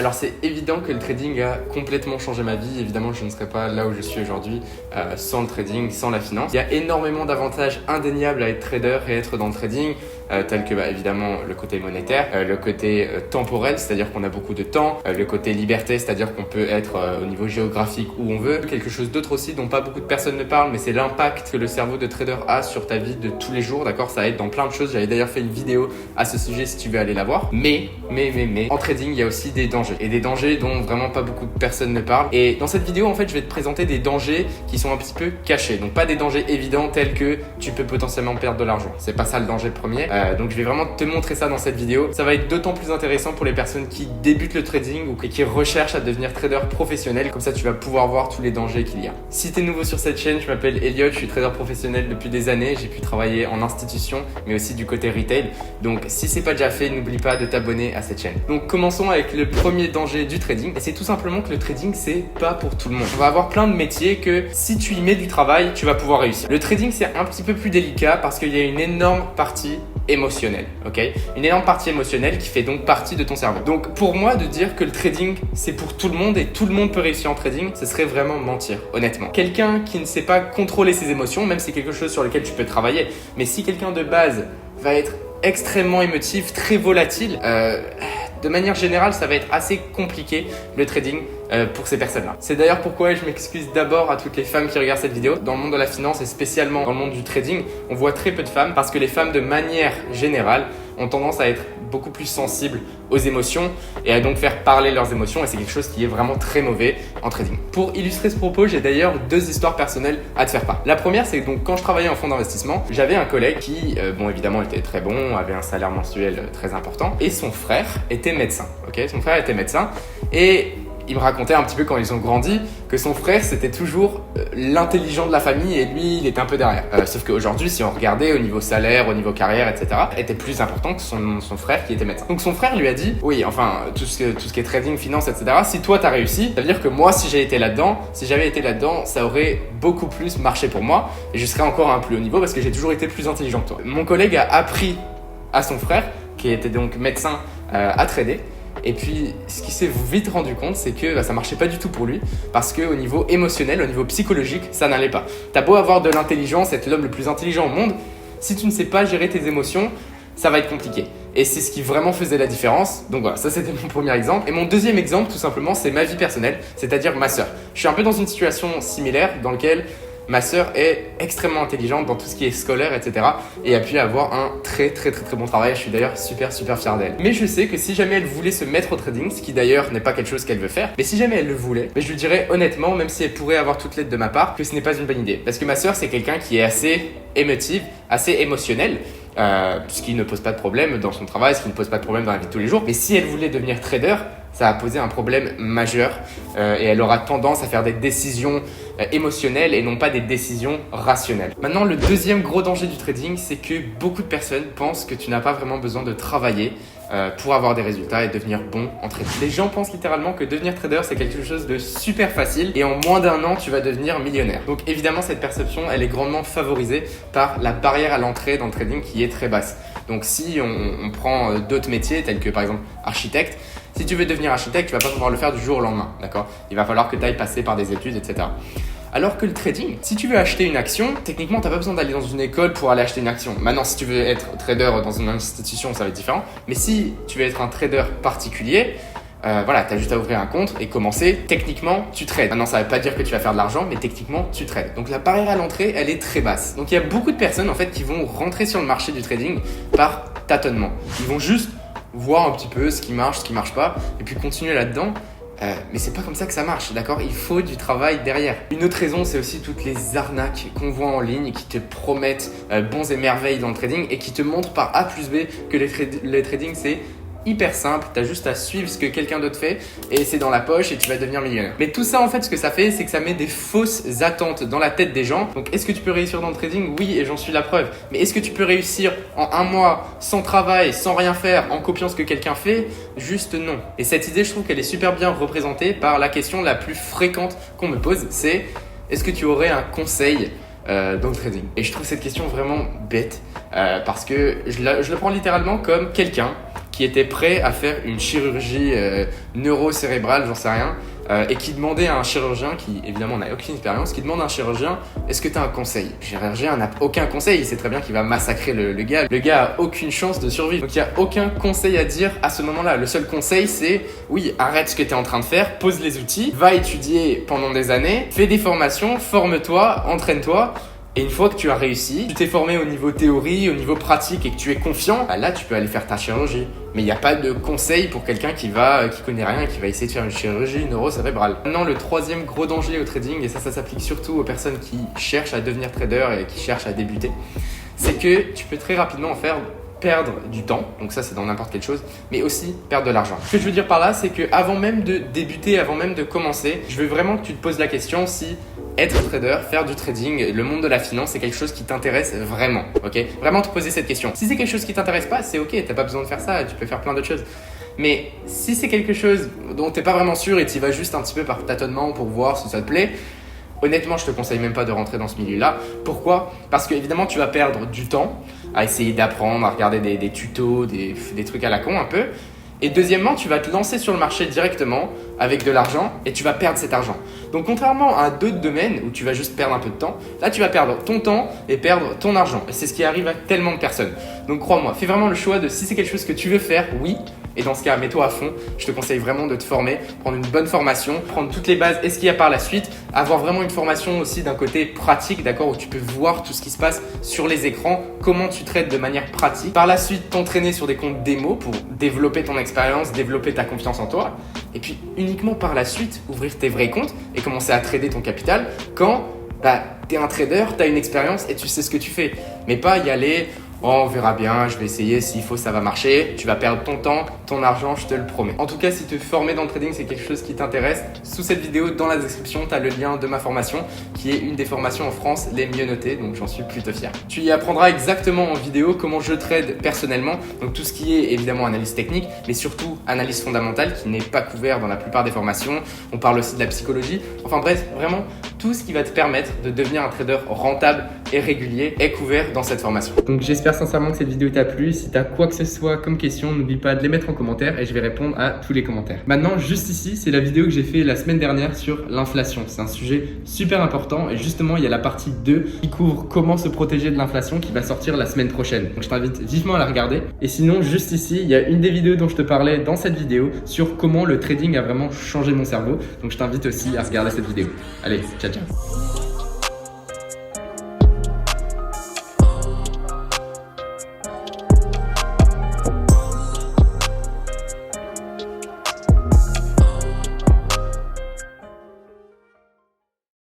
Alors c'est évident que le trading a complètement changé ma vie. Évidemment, je ne serais pas là où je suis aujourd'hui sans le trading, sans la finance. Il y a énormément d'avantages indéniables à être trader et être dans le trading, tels que évidemment le côté monétaire, le côté temporel, c'est-à-dire qu'on a beaucoup de temps, le côté liberté, c'est-à-dire qu'on peut être au niveau géographique où on veut. Quelque chose d'autre aussi dont pas beaucoup de personnes ne parlent, mais c'est l'impact que le cerveau de trader a sur ta vie de tous les jours, d'accord? Ça aide dans plein de choses. J'avais d'ailleurs fait une vidéo à ce sujet si tu veux aller la voir. Mais, en trading, il y a aussi des dangers. Et des dangers dont vraiment pas beaucoup de personnes ne parlent. Et dans cette vidéo, en fait, je vais te présenter des dangers qui sont un petit peu cachés. Donc pas des dangers évidents tels que tu peux potentiellement perdre de l'argent. C'est pas ça le danger premier. Donc je vais vraiment te montrer ça dans cette vidéo. Ça va être d'autant plus intéressant pour les personnes qui débutent le trading ou qui recherchent à devenir trader professionnel. Comme ça, tu vas pouvoir voir tous les dangers qu'il y a. Si tu es nouveau sur cette chaîne, je m'appelle Elliot, je suis trader professionnel depuis des années. J'ai pu travailler en institution, mais aussi du côté retail. Donc si c'est pas déjà fait, n'oublie pas de t'abonner à cette chaîne. Donc commençons avec le premier danger du trading. Et c'est tout simplement que le trading, c'est pas pour tout le monde. On va avoir plein de métiers que si tu y mets du travail, tu vas pouvoir réussir. Le trading, c'est un petit peu plus délicat parce qu'il y a une énorme partie émotionnelle, ok? Une énorme partie émotionnelle qui fait donc partie de ton cerveau. Donc pour moi, de dire que le trading, c'est pour tout le monde et tout le monde peut réussir en trading, ce serait vraiment mentir, honnêtement. Quelqu'un qui ne sait pas contrôler ses émotions, même si c'est quelque chose sur lequel tu peux travailler, mais si quelqu'un de base va être extrêmement émotif, très volatile, de manière générale, ça va être assez compliqué le trading pour ces personnes-là. C'est d'ailleurs pourquoi je m'excuse d'abord à toutes les femmes qui regardent cette vidéo. Dans le monde de la finance et spécialement dans le monde du trading, on voit très peu de femmes parce que les femmes de manière générale ont tendance à être beaucoup plus sensibles aux émotions et à donc faire parler leurs émotions et c'est quelque chose qui est vraiment très mauvais en trading. Pour illustrer ce propos, j'ai d'ailleurs deux histoires personnelles à te faire part. La première, c'est donc quand je travaillais en fonds d'investissement, j'avais un collègue qui, évidemment, était très bon, avait un salaire mensuel très important et son frère était médecin. Ok, son frère était médecin et il me racontait un petit peu quand ils ont grandi que son frère c'était toujours l'intelligent de la famille et lui il était un peu derrière. Sauf qu'aujourd'hui si on regardait au niveau salaire, au niveau carrière, etc. était plus important que son frère qui était médecin. Donc son frère lui a dit oui enfin tout ce qui est trading, finance, etc. Si toi t'as réussi, ça veut dire que moi si j'avais été là-dedans, ça aurait beaucoup plus marché pour moi et je serais encore à un plus haut niveau parce que j'ai toujours été plus intelligent que toi. Mon collègue a appris à son frère qui était donc médecin à trader. Et puis, ce qu'il s'est vite rendu compte, c'est que ça marchait pas du tout pour lui parce qu'au niveau émotionnel, au niveau psychologique, ça n'allait pas. T'as beau avoir de l'intelligence, être l'homme le plus intelligent au monde, si tu ne sais pas gérer tes émotions, ça va être compliqué. Et c'est ce qui vraiment faisait la différence. Donc voilà, ça c'était mon premier exemple. Et mon deuxième exemple, tout simplement, c'est ma vie personnelle, c'est-à-dire ma sœur. Je suis un peu dans une situation similaire dans laquelle ma sœur est extrêmement intelligente dans tout ce qui est scolaire, etc. Et a pu avoir un très bon travail. Je suis d'ailleurs super fier d'elle. Mais je sais que si jamais elle voulait se mettre au trading, ce qui d'ailleurs n'est pas quelque chose qu'elle veut faire, mais si jamais elle le voulait, je lui dirais honnêtement, même si elle pourrait avoir toute l'aide de ma part, que ce n'est pas une bonne idée. Parce que ma sœur, c'est quelqu'un qui est assez émotive, assez émotionnel. Ce qui ne pose pas de problème dans son travail, ce qui ne pose pas de problème dans la vie de tous les jours. Mais si elle voulait devenir trader, ça va poser un problème majeur et elle aura tendance à faire des décisions émotionnelles et non pas des décisions rationnelles. Maintenant, le deuxième gros danger du trading, c'est que beaucoup de personnes pensent que tu n'as pas vraiment besoin de travailler pour avoir des résultats et devenir bon en trading. Les gens pensent littéralement que devenir trader, c'est quelque chose de super facile et en moins d'un an, tu vas devenir millionnaire. Donc évidemment, cette perception, elle est grandement favorisée par la barrière à l'entrée dans le trading qui est très basse. Donc si on prend d'autres métiers tels que par exemple architecte, si tu veux devenir architecte, tu vas pas pouvoir le faire du jour au lendemain, d'accord? Il va falloir que tu ailles passer par des études, etc. Alors que le trading, si tu veux acheter une action, techniquement, tu n'as pas besoin d'aller dans une école pour aller acheter une action. Maintenant, si tu veux être trader dans une institution, ça va être différent. Mais si tu veux être un trader particulier, tu as juste à ouvrir un compte et commencer. Techniquement, tu trades. Maintenant, ça ne veut pas dire que tu vas faire de l'argent, mais techniquement, tu trades. Donc, la barrière à l'entrée, elle est très basse. Donc, il y a beaucoup de personnes en fait qui vont rentrer sur le marché du trading par tâtonnement. Ils vont juste voir un petit peu ce qui marche pas, et puis continuer là-dedans. Mais c'est pas comme ça que ça marche, d'accord? Il faut du travail derrière. Une autre raison, c'est aussi toutes les arnaques qu'on voit en ligne qui te promettent bons et merveilles dans le trading et qui te montrent par A plus B que le trading, c'est hyper simple, tu as juste à suivre ce que quelqu'un d'autre fait et c'est dans la poche et tu vas devenir millionnaire. Mais tout ça en fait ce que ça fait c'est que ça met des fausses attentes dans la tête des gens. Donc est-ce que tu peux réussir dans le trading? Oui, et j'en suis la preuve. Mais est-ce que tu peux réussir en un mois sans travail, sans rien faire, en copiant ce que quelqu'un fait? Juste non. Et cette idée je trouve qu'elle est super bien représentée par la question la plus fréquente qu'on me pose, c'est est-ce que tu aurais un conseil dans le trading? Et je trouve cette question vraiment bête parce que je le prends littéralement comme quelqu'un qui était prêt à faire une chirurgie neurocérébrale, j'en sais rien, et qui demandait à un chirurgien qui évidemment n'a aucune expérience, qui demande à un chirurgien: est-ce que tu as un conseil? Le chirurgien n'a aucun conseil, il sait très bien qu'il va massacrer le gars. Le gars a aucune chance de survivre. Donc il n'y a aucun conseil à dire à ce moment-là. Le seul conseil c'est: oui, arrête ce que tu es en train de faire, pose les outils, va étudier pendant des années, fais des formations, forme-toi, entraîne-toi. Et une fois que tu as réussi, tu t'es formé au niveau théorie, au niveau pratique et que tu es confiant, bah là tu peux aller faire ta chirurgie. Mais il n'y a pas de conseil pour quelqu'un qui connaît rien et qui va essayer de faire une chirurgie neurocérébrale. Maintenant, le troisième gros danger au trading, et ça s'applique surtout aux personnes qui cherchent à devenir trader et qui cherchent à débuter, c'est que tu peux très rapidement perdre du temps, donc ça c'est dans n'importe quelle chose, mais aussi perdre de l'argent. Ce que je veux dire par là, c'est que avant même de débuter, avant même de commencer, je veux vraiment que tu te poses la question si être trader, faire du trading, le monde de la finance, c'est quelque chose qui t'intéresse vraiment, ok? Vraiment te poser cette question. Si c'est quelque chose qui t'intéresse pas, c'est ok, t'as pas besoin de faire ça, tu peux faire plein d'autres choses. Mais si c'est quelque chose dont t'es pas vraiment sûr et tu y vas juste un petit peu par tâtonnement pour voir si ça te plaît, honnêtement, je te conseille même pas de rentrer dans ce milieu-là. Pourquoi? Parce que évidemment, tu vas perdre du temps à essayer d'apprendre, à regarder des tutos, des trucs à la con un peu. Et deuxièmement, tu vas te lancer sur le marché directement avec de l'argent et tu vas perdre cet argent. Donc contrairement à d'autres domaines où tu vas juste perdre un peu de temps, là tu vas perdre ton temps et perdre ton argent. Et c'est ce qui arrive à tellement de personnes. Donc crois-moi, fais vraiment le choix de si c'est quelque chose que tu veux faire, oui. Et dans ce cas, mets-toi à fond. Je te conseille vraiment de te former, prendre une bonne formation, prendre toutes les bases et ce qu'il y a par la suite. Avoir vraiment une formation aussi d'un côté pratique, d'accord, où tu peux voir tout ce qui se passe sur les écrans, comment tu traites de manière pratique. Par la suite, t'entraîner sur des comptes démo pour développer ton expérience, développer ta confiance en toi. Et puis uniquement par la suite, ouvrir tes vrais comptes et commencer à trader ton capital quand tu es un trader, tu as une expérience et tu sais ce que tu fais. Mais pas y aller: oh, on verra bien, je vais essayer, s'il faut ça va marcher. Tu vas perdre ton temps, ton argent, je te le promets. En tout cas, si te former dans le trading, c'est quelque chose qui t'intéresse, sous cette vidéo, dans la description, tu as le lien de ma formation qui est une des formations en France les mieux notées, donc j'en suis plutôt fier. Tu y apprendras exactement en vidéo comment je trade personnellement, donc tout ce qui est évidemment analyse technique, mais surtout analyse fondamentale qui n'est pas couvert dans la plupart des formations. On parle aussi de la psychologie. Enfin bref, vraiment tout ce qui va te permettre de devenir un trader rentable et régulier est couvert dans cette formation. Donc j'espère sincèrement que cette vidéo t'a plu. Si tu as quoi que ce soit comme question, n'oublie pas de les mettre en commentaire et je vais répondre à tous les commentaires. Maintenant, juste ici, c'est la vidéo que j'ai fait la semaine dernière sur l'inflation. C'est un sujet super important et justement, il y a la partie 2 qui couvre comment se protéger de l'inflation qui va sortir la semaine prochaine. Donc je t'invite vivement à la regarder. Et sinon, juste ici, il y a une des vidéos dont je te parlais dans cette vidéo sur comment le trading a vraiment changé mon cerveau. Donc je t'invite aussi à regarder cette vidéo. Allez, ciao ciao.